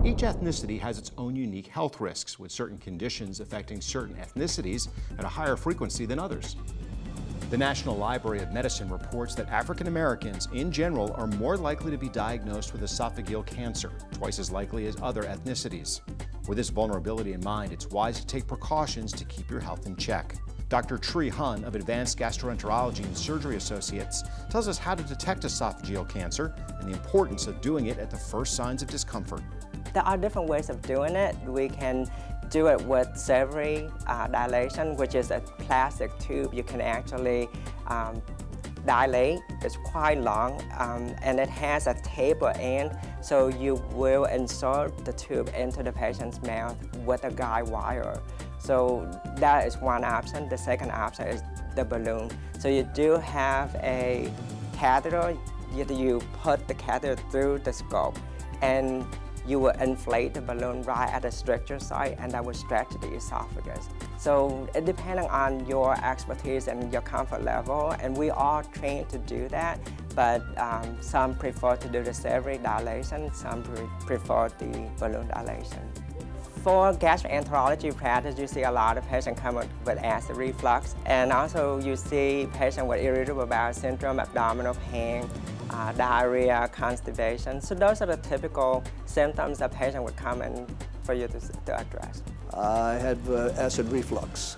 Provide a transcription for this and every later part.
Each ethnicity has its own unique health risks, with certain conditions affecting certain ethnicities at a higher frequency than others. The National Library of Medicine reports that African Americans in general are more likely to be diagnosed with esophageal cancer, twice as likely as other ethnicities. With this vulnerability in mind, it's wise to take precautions to keep your health in check. Dr. Hunyh of Advanced Gastroenterology and Surgery Associates tells us how to detect esophageal cancer and the importance of doing it at the first signs of discomfort. There are different ways of doing it. We can do it with salivary dilation, which is a plastic tube you can actually dilate. It's quite long and it has a taper end, so you will insert the tube into the patient's mouth with a guide wire. So that is one option. The second option is the balloon. So you do have a catheter. You put the catheter through the scope and you will inflate the balloon right at the stricture site, and that will stretch the esophagus. So depending on your expertise and your comfort level, and we are trained to do that, but some prefer to do the salivary dilation, some prefer the balloon dilation. For gastroenterology practice, you see a lot of patients come with acid reflux, and also you see patients with irritable bowel syndrome, abdominal pain, diarrhea, constipation. So those are the typical symptoms that patient would come in for you to address. I had acid reflux,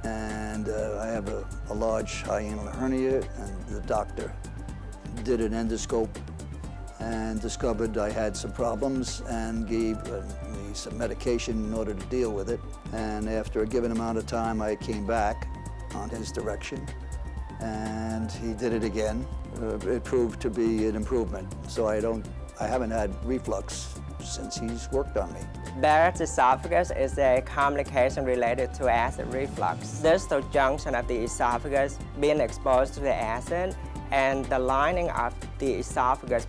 and I have a large hiatal hernia, and the doctor did an endoscope and discovered I had some problems and gave me some medication in order to deal with it. And after a given amount of time, I came back on his direction, and he did it again. It proved to be an improvement, so I haven't had reflux since he's worked on me. Barrett's esophagus is a complication related to acid reflux. Distal junction of the esophagus being exposed to the acid, and the lining of the esophagus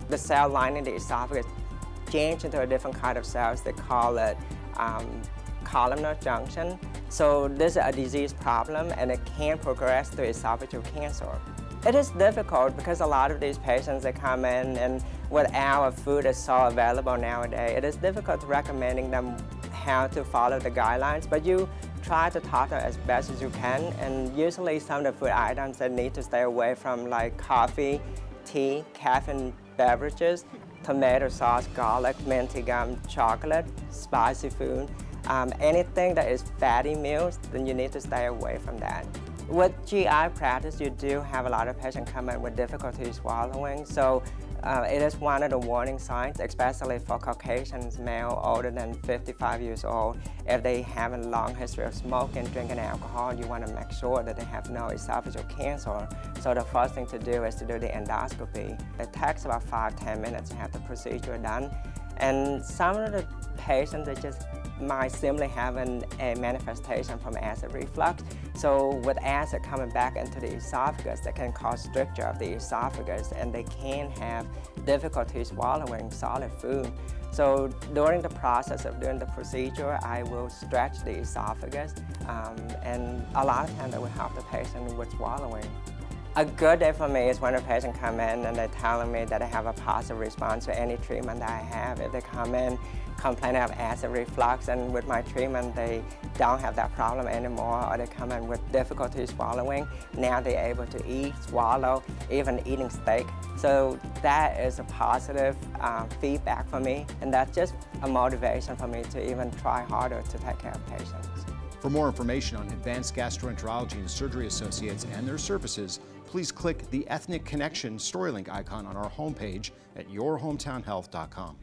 the cell lining the esophagus change into a different kind of cells. They call it columnar junction. So this is a disease problem, and it can progress to esophageal cancer. It is difficult because a lot of these patients, they come in, and with our food is so available nowadays, it is difficult recommending them how to follow the guidelines, but you try to talk to them as best as you can. And usually some of the food items that need to stay away from, like coffee, tea, caffeine beverages, tomato sauce, garlic, minty gum, chocolate, spicy food, anything that is fatty meals, then you need to stay away from that. With GI practice, you do have a lot of patients come in with difficulty swallowing, so it is one of the warning signs, especially for Caucasians, male older than 55 years old. If they have a long history of smoking, drinking alcohol, you want to make sure that they have no esophageal cancer. So the first thing to do is to do the endoscopy. It takes about 5–10 minutes to have the procedure done. And some of the patients, they just might simply have a manifestation from acid reflux. So with acid coming back into the esophagus, that can cause stricture of the esophagus, and they can have difficulty swallowing solid food. So during the process of doing the procedure, I will stretch the esophagus, and a lot of times that will help the patient with swallowing. A good day for me is when a patient come in and they're telling me that they have a positive response to any treatment that I have. If they come in complaining of acid reflux, and with my treatment they don't have that problem anymore, or they come in with difficulty swallowing, now they're able to eat, swallow, even eating steak. So that is a positive feedback for me, and that's just a motivation for me to even try harder to take care of patients. For more information on Advanced Gastroenterology and Surgery Associates and their services, please click the Ethnic Connection StoryLink icon on our homepage at yourhometownhealth.com.